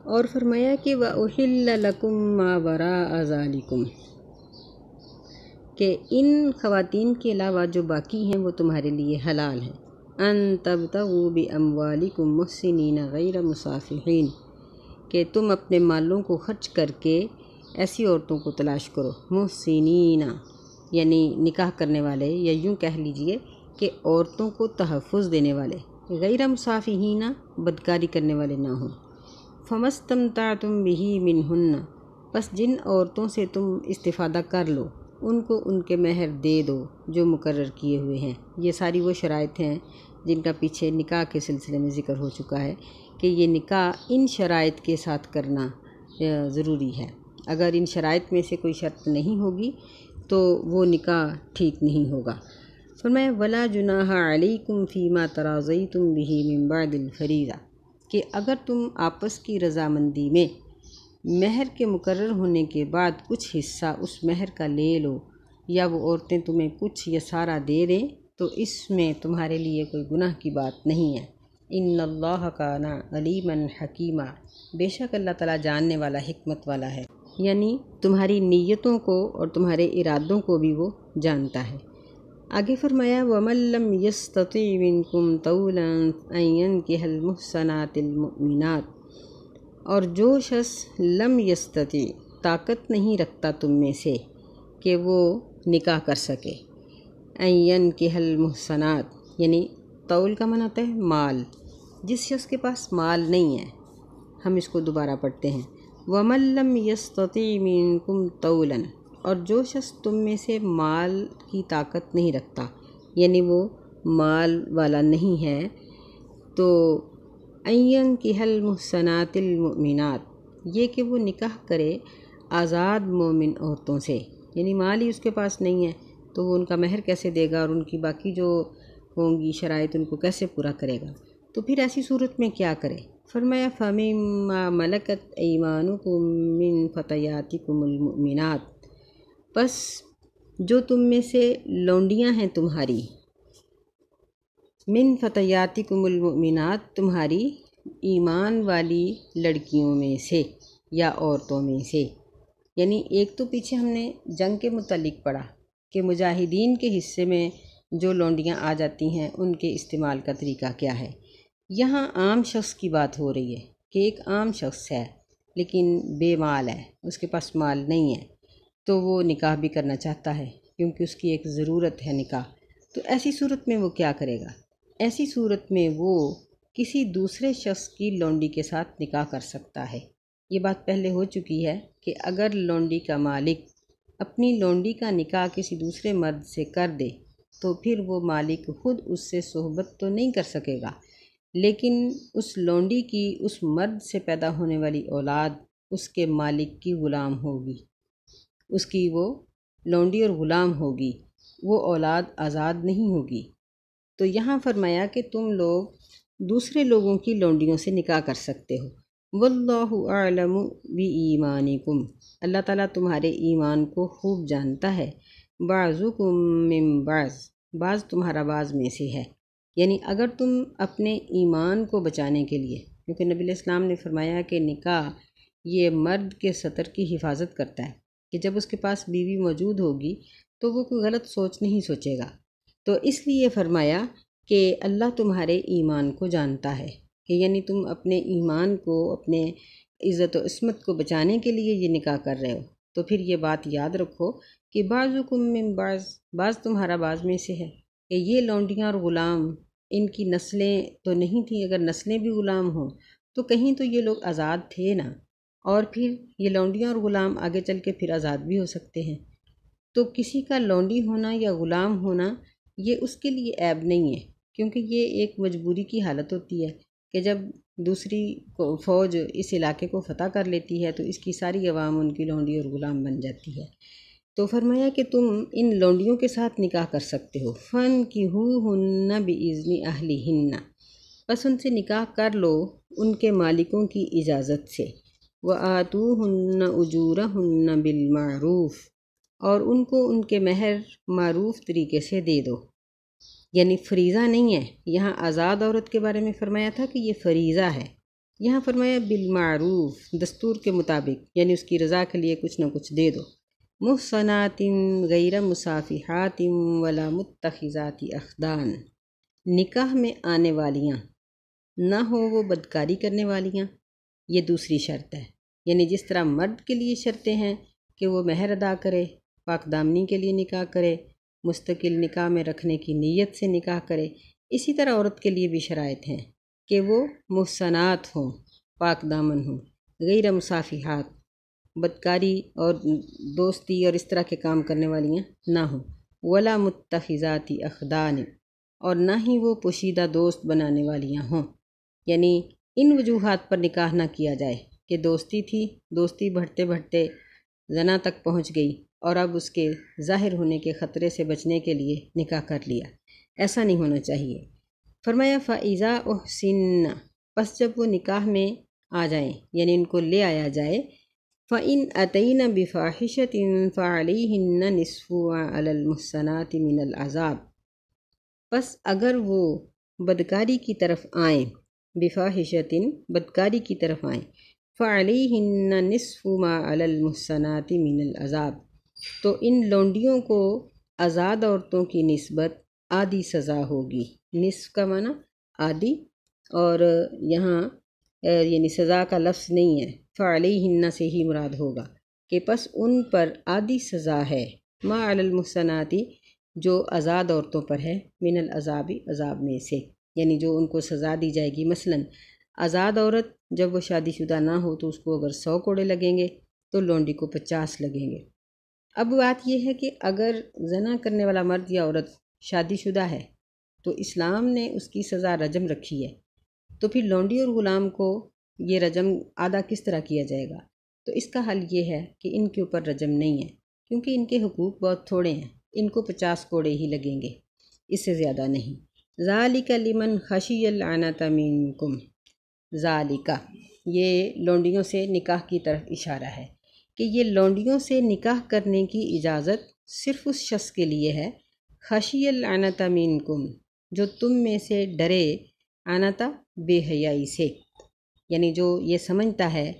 اور فرمایا کہ وَأُحِلَّ لَكُم مَّا وَرَاءَ ذَلِكُم، کہ ان خواتین کے علاوہ جو باقی ہیں وہ تمہارے لیے حلال ہیں۔ ان تبتغوا باموالکم محسنین غیر مسافحین، کہ تم اپنے مالوں کو خرچ کر کے ایسی عورتوں کو تلاش کرو، محسنین یعنی نکاح کرنے والے، یا یوں کہہ لیجئے کہ عورتوں کو تحفظ دینے والے، غیر مسافحین بدکاری کرنے والے نہ ہوں۔ فمستمتعتم بہ منہن، پس جن عورتوں سے تم استفادہ کر لو ان کو ان کے مہر دے دو جو مقرر کیے ہوئے ہیں۔ یہ ساری وہ شرائط ہیں جن کا پیچھے نکاح کے سلسلے میں ذکر ہو چکا ہے کہ یہ نکاح ان شرائط کے ساتھ کرنا ضروری ہے۔ اگر ان شرائط میں سے کوئی شرط نہیں ہوگی تو وہ نکاح ٹھیک نہیں ہوگا۔ فرمایا وَلَا جُنَاحَ عَلَيْكُمْ فِي مَا تَرَاضَيْتُمْ بِهِ مِن بَعْدِ الْفَرِيضَةِ، کہ اگر تم آپس کی رضامندی میں مہر کے مقرر ہونے کے بعد کچھ حصہ اس مہر کا لے لو، یا وہ عورتیں تمہیں کچھ یا سارا دے دیں، تو اس میں تمہارے لیے کوئی گناہ کی بات نہیں ہے۔ ان اللہ کان علیما حکیما، بے شک اللہ تعالیٰ جاننے والا، حکمت والا ہے، یعنی تمہاری نیتوں کو اور تمہارے ارادوں کو بھی وہ جانتا ہے۔ آگے فرمایا وَمَن لَّمْ يَسْتَطِعْ مِنكُمْ طَوْلًا أَن يَنكِحَ الْمُحْصَنَاتِ الْمُؤْمِنَاتِ، اور جو شخص لم یستطیع طاقت نہیں رکھتا تم میں سے کہ وہ نکاح کر سکے، ان ينكح المحصنات یعنی طول کا معنی ہوتا ہے مال، جس شخص کے پاس مال نہیں ہے، ہم اس کو دوبارہ پڑھتے ہیں وَمَن لَّمْ يَسْتَطِعْ مِنكُمْ طَوْلًا، اور جو شخص تم میں سے مال کی طاقت نہیں رکھتا یعنی وہ مال والا نہیں ہے، تو ان ينكح المحصنات المؤمنات، یہ کہ وہ نکاح کرے آزاد مومن عورتوں سے، یعنی مال ہی اس کے پاس نہیں ہے تو وہ ان کا مہر کیسے دے گا اور ان کی باقی جو ہوں گی شرائط ان کو کیسے پورا کرے گا، تو پھر ایسی صورت میں کیا کرے؟ فرمایا فَمِمَّا مَلَكَتْ أَيْمَانُكُم مِّن فَتَيَاتِكُمُ الْمُؤْمِنَاتِ، پس جو تم میں سے لونڈیاں ہیں تمہاری، من فتیاتکم المؤمنات تمہاری ایمان والی لڑکیوں میں سے یا عورتوں میں سے، یعنی ایک تو پیچھے ہم نے جنگ کے متعلق پڑھا کہ مجاہدین کے حصے میں جو لونڈیاں آ جاتی ہیں ان کے استعمال کا طریقہ کیا ہے۔ یہاں عام شخص کی بات ہو رہی ہے کہ ایک عام شخص ہے لیکن بے مال ہے، اس کے پاس مال نہیں ہے، تو وہ نکاح بھی کرنا چاہتا ہے کیونکہ اس کی ایک ضرورت ہے نکاح، تو ایسی صورت میں وہ کیا کرے گا؟ ایسی صورت میں وہ کسی دوسرے شخص کی لونڈی کے ساتھ نکاح کر سکتا ہے۔ یہ بات پہلے ہو چکی ہے کہ اگر لونڈی کا مالک اپنی لونڈی کا نکاح کسی دوسرے مرد سے کر دے تو پھر وہ مالک خود اس سے صحبت تو نہیں کر سکے گا، لیکن اس لونڈی کی اس مرد سے پیدا ہونے والی اولاد اس کے مالک کی غلام ہوگی، اس کی وہ لونڈی اور غلام ہوگی، وہ اولاد آزاد نہیں ہوگی۔ تو یہاں فرمایا کہ تم لوگ دوسرے لوگوں کی لونڈیوں سے نکاح کر سکتے ہو۔ واللہ اعلم بایمانکم، اللہ تعالیٰ تمہارے ایمان کو خوب جانتا ہے۔ بعضکم من بعض، بعض تمہارا بعض میں سے ہے، یعنی اگر تم اپنے ایمان کو بچانے کے لیے، کیونکہ نبی علیہ السلام نے فرمایا کہ نکاح یہ مرد کے ستر کی حفاظت کرتا ہے، کہ جب اس کے پاس بیوی موجود ہوگی تو وہ کوئی غلط سوچ نہیں سوچے گا، تو اس لیے فرمایا کہ اللہ تمہارے ایمان کو جانتا ہے، کہ یعنی تم اپنے ایمان کو، اپنے عزت و عصمت کو بچانے کے لیے یہ نکاح کر رہے ہو، تو پھر یہ بات یاد رکھو کہ بعضکم من بعض، بعض تمہارا بعض میں سے ہے، کہ یہ لونڈیاں اور غلام ان کی نسلیں تو نہیں تھیں، اگر نسلیں بھی غلام ہوں تو کہیں تو یہ لوگ آزاد تھے نا، اور پھر یہ لونڈیاں اور غلام آگے چل کے پھر آزاد بھی ہو سکتے ہیں، تو کسی کا لونڈی ہونا یا غلام ہونا یہ اس کے لیے عیب نہیں ہے، کیونکہ یہ ایک مجبوری کی حالت ہوتی ہے کہ جب دوسری فوج اس علاقے کو فتح کر لیتی ہے تو اس کی ساری عوام ان کی لونڈی اور غلام بن جاتی ہے۔ تو فرمایا کہ تم ان لونڈیوں کے ساتھ نکاح کر سکتے ہو۔ فَانْكِحُوهُنَّ بِإِذْنِ أَهْلِهِنَّ، پس ان سے نکاح کر لو ان کے مالکوں کی اجازت سے۔ وَآتُوهُنَّ أُجُورَهُنَّ بِالْمَعْرُوفِ، اور ان کو ان کے مہر معروف طریقے سے دے دو، یعنی فریضہ نہیں ہے، یہاں آزاد عورت کے بارے میں فرمایا تھا کہ یہ فریضہ ہے، یہاں فرمایا بالمعروف، دستور کے مطابق، یعنی اس کی رضا کے لیے کچھ نہ کچھ دے دو۔ محصنات غیر مصافحات ولا متخذات اخدان، نکاح میں آنے والیاں نہ ہو وہ بدکاری کرنے والیاں، یہ دوسری شرط ہے۔ یعنی جس طرح مرد کے لیے شرطیں ہیں کہ وہ مہر ادا کرے، پاک دامنی کے لیے نکاح کرے، مستقل نکاح میں رکھنے کی نیت سے نکاح کرے، اسی طرح عورت کے لیے بھی شرائط ہیں کہ وہ محصنات ہوں، پاک دامن ہوں، غیر مصافحات، بدکاری اور دوستی اور اس طرح کے کام کرنے والیاں نہ ہوں، ولا متخذات اخدان، اور نہ ہی وہ پوشیدہ دوست بنانے والیاں ہوں۔ یعنی ان وجوہات پر نکاح نہ کیا جائے کہ دوستی تھی، دوستی بڑھتے بڑھتے زنا تک پہنچ گئی اور اب اس کے ظاہر ہونے کے خطرے سے بچنے کے لیے نکاح کر لیا، ایسا نہیں ہونا چاہیے۔ فرمایا فَإِذَا أُحْسِنَّ، پس جب وہ نکاح میں آ جائیں یعنی ان کو لے آیا جائے، فَإِنْ أَتَيْنَ بِفَاحِشَةٍ فَعَلَيْهِنَّ نِصْفُ مَا عَلَى الْمُحْصَنَاتِ مِنَ الْعَذَابِ، پس اگر وہ بدکاری کی طرف آئیں، بفاحشۃ، بدکاری کی طرف آئیں، فعلیہن نصف ما علی المحصنات من العذاب، تو ان لونڈیوں کو آزاد عورتوں کی نسبت آدھی سزا ہوگی۔ نصف کا معنی آدھی، اور یہاں یعنی سزا کا لفظ نہیں ہے، فعلیہن سے ہی مراد ہوگا کہ پس ان پر آدھی سزا ہے، ما علی المحصنات، جو آزاد عورتوں پر ہے، من العذاب، عذاب میں سے، یعنی جو ان کو سزا دی جائے گی۔ مثلا آزاد عورت جب وہ شادی شدہ نہ ہو تو اس کو اگر 100 کوڑے لگیں گے تو لونڈی کو 50 لگیں گے۔ اب بات یہ ہے کہ اگر زنا کرنے والا مرد یا عورت شادی شدہ ہے تو اسلام نے اس کی سزا رجم رکھی ہے، تو پھر لونڈی اور غلام کو یہ رجم آدھا کس طرح کیا جائے گا؟ تو اس کا حل یہ ہے کہ ان کے اوپر رجم نہیں ہے، کیونکہ ان کے حقوق بہت تھوڑے ہیں، ان کو 50 کوڑے ہی لگیں گے، اس سے زیادہ نہیں۔ ذالک لمن خشی العنۃ منکم، ذالک، یہ لونڈیوں سے نکاح کی طرف اشارہ ہے کہ یہ لونڈیوں سے نکاح کرنے کی اجازت صرف اس شخص کے لیے ہے، خشی العنۃ منکم، جو تم میں سے ڈرے، عنۃ بے حیائی سے، یعنی جو یہ سمجھتا ہے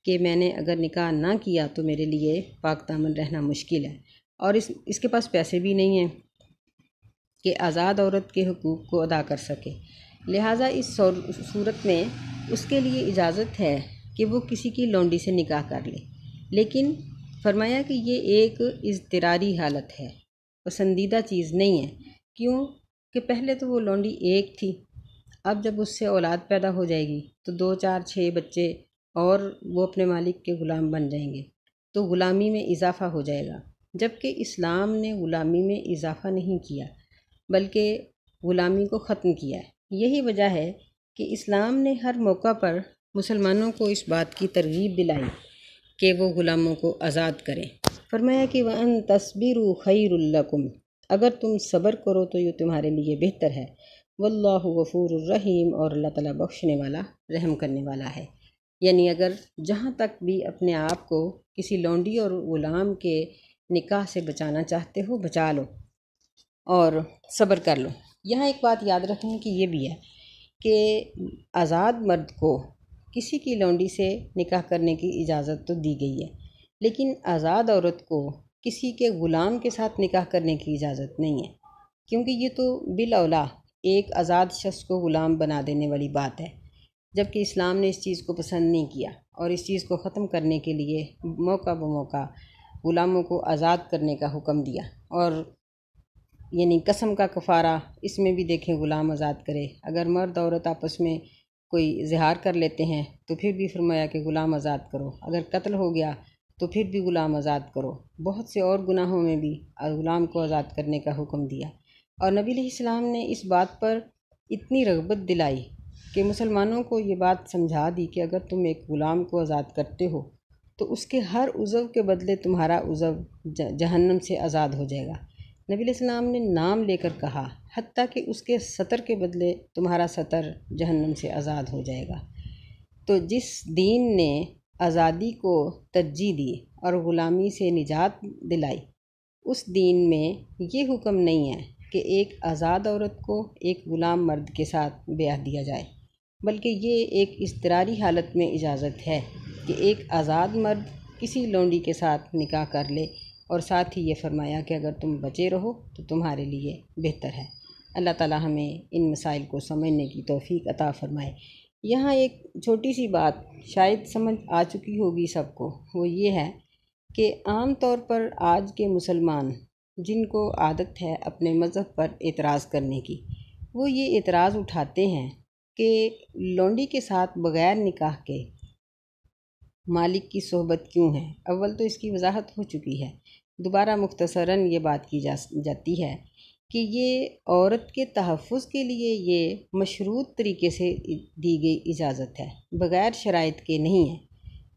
کہ میں نے اگر نکاح نہ کیا تو میرے لیے پاک دامن رہنا مشکل ہے، اور اس کے پاس پیسے بھی نہیں ہیں کہ آزاد عورت کے حقوق کو ادا کر سکے، لہٰذا اس صورت میں اس کے لیے اجازت ہے کہ وہ کسی کی لونڈی سے نکاح کر لے، لیکن فرمایا کہ یہ ایک اضطراری حالت ہے، پسندیدہ چیز نہیں ہے۔ کیوں کہ پہلے تو وہ لونڈی ایک تھی، اب جب اس سے اولاد پیدا ہو جائے گی تو 2 4 6 بچے اور وہ اپنے مالک کے غلام بن جائیں گے، تو غلامی میں اضافہ ہو جائے گا، جبکہ اسلام نے غلامی میں اضافہ نہیں کیا بلکہ غلامی کو ختم کیا ہے۔ یہی وجہ ہے کہ اسلام نے ہر موقع پر مسلمانوں کو اس بات کی ترغیب دلائی کہ وہ غلاموں کو آزاد کریں۔ فرمایا کہ وَأَن تَصْبِرُوا خَيْرٌ لَكُمْ، اگر تم صبر کرو تو یہ تمہارے لیے بہتر ہے، واللہ غفور الرحیم، اور اللہ تعالیٰ بخشنے والا، رحم کرنے والا ہے۔ یعنی اگر جہاں تک بھی اپنے آپ کو کسی لونڈی اور غلام کے نکاح سے بچانا چاہتے ہو بچا لو اور صبر کر لو۔ یہاں ایک بات یاد رکھنے کی یہ بھی ہے کہ آزاد مرد کو کسی کی لونڈی سے نکاح کرنے کی اجازت تو دی گئی ہے، لیکن آزاد عورت کو کسی کے غلام کے ساتھ نکاح کرنے کی اجازت نہیں ہے، کیونکہ یہ تو بالاولیٰ ایک آزاد شخص کو غلام بنا دینے والی بات ہے، جبکہ اسلام نے اس چیز کو پسند نہیں کیا، اور اس چیز کو ختم کرنے کے لیے موقع بموقع غلاموں کو آزاد کرنے کا حکم دیا، اور یعنی قسم کا کفارہ اس میں بھی دیکھیں غلام آزاد کرے۔ اگر مرد عورت آپس میں کوئی زہار کر لیتے ہیں تو پھر بھی فرمایا کہ غلام آزاد کرو، اگر قتل ہو گیا تو پھر بھی غلام آزاد کرو، بہت سے اور گناہوں میں بھی غلام کو آزاد کرنے کا حکم دیا، اور نبی علیہ السلام نے اس بات پر اتنی رغبت دلائی کہ مسلمانوں کو یہ بات سمجھا دی کہ اگر تم ایک غلام کو آزاد کرتے ہو تو اس کے ہر عضو کے بدلے تمہارا عضو جہنم سے آزاد ہو جائے گا۔ نبی علیہ السلام نے نام لے کر کہا، حتیٰ کہ اس کے سطر کے بدلے تمہارا سطر جہنم سے آزاد ہو جائے گا۔ تو جس دین نے آزادی کو ترجیح دی اور غلامی سے نجات دلائی، اس دین میں یہ حکم نہیں ہے کہ ایک آزاد عورت کو ایک غلام مرد کے ساتھ بیاہ دیا جائے، بلکہ یہ ایک اضطراری حالت میں اجازت ہے کہ ایک آزاد مرد کسی لونڈی کے ساتھ نکاح کر لے، اور ساتھ ہی یہ فرمایا کہ اگر تم بچے رہو تو تمہارے لیے بہتر ہے۔ اللہ تعالی ہمیں ان مسائل کو سمجھنے کی توفیق عطا فرمائے۔ یہاں ایک چھوٹی سی بات شاید سمجھ آ چکی ہوگی سب کو، وہ یہ ہے کہ عام طور پر آج کے مسلمان جن کو عادت ہے اپنے مذہب پر اعتراض کرنے کی، وہ یہ اعتراض اٹھاتے ہیں کہ لونڈی کے ساتھ بغیر نکاح کے مالک کی صحبت کیوں ہے۔ اول تو اس کی وضاحت ہو چکی ہے، دوبارہ مختصراً یہ بات کی جاتی ہے کہ یہ عورت کے تحفظ کے لیے یہ مشروط طریقے سے دی گئی اجازت ہے، بغیر شرائط کے نہیں ہے۔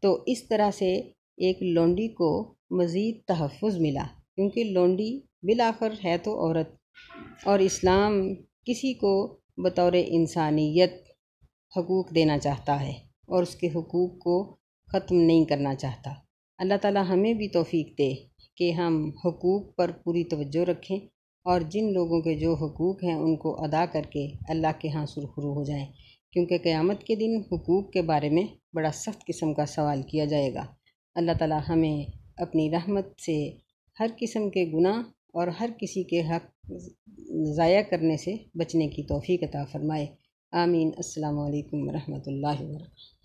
تو اس طرح سے ایک لونڈی کو مزید تحفظ ملا، کیونکہ لونڈی بالآخر ہے تو عورت، اور اسلام کسی کو بطور انسانیت حقوق دینا چاہتا ہے اور اس کے حقوق کو ختم نہیں کرنا چاہتا۔ اللہ تعالی ہمیں بھی توفیق دے کہ ہم حقوق پر پوری توجہ رکھیں، اور جن لوگوں کے جو حقوق ہیں ان کو ادا کر کے اللہ کے ہاں سرخرو ہو جائیں، کیونکہ قیامت کے دن حقوق کے بارے میں بڑا سخت قسم کا سوال کیا جائے گا۔ اللہ تعالی ہمیں اپنی رحمت سے ہر قسم کے گناہ اور ہر کسی کے حق ضائع کرنے سے بچنے کی توفیق عطا فرمائے۔ آمین۔ السلام علیکم ورحمۃ اللہ وبرکاتہ۔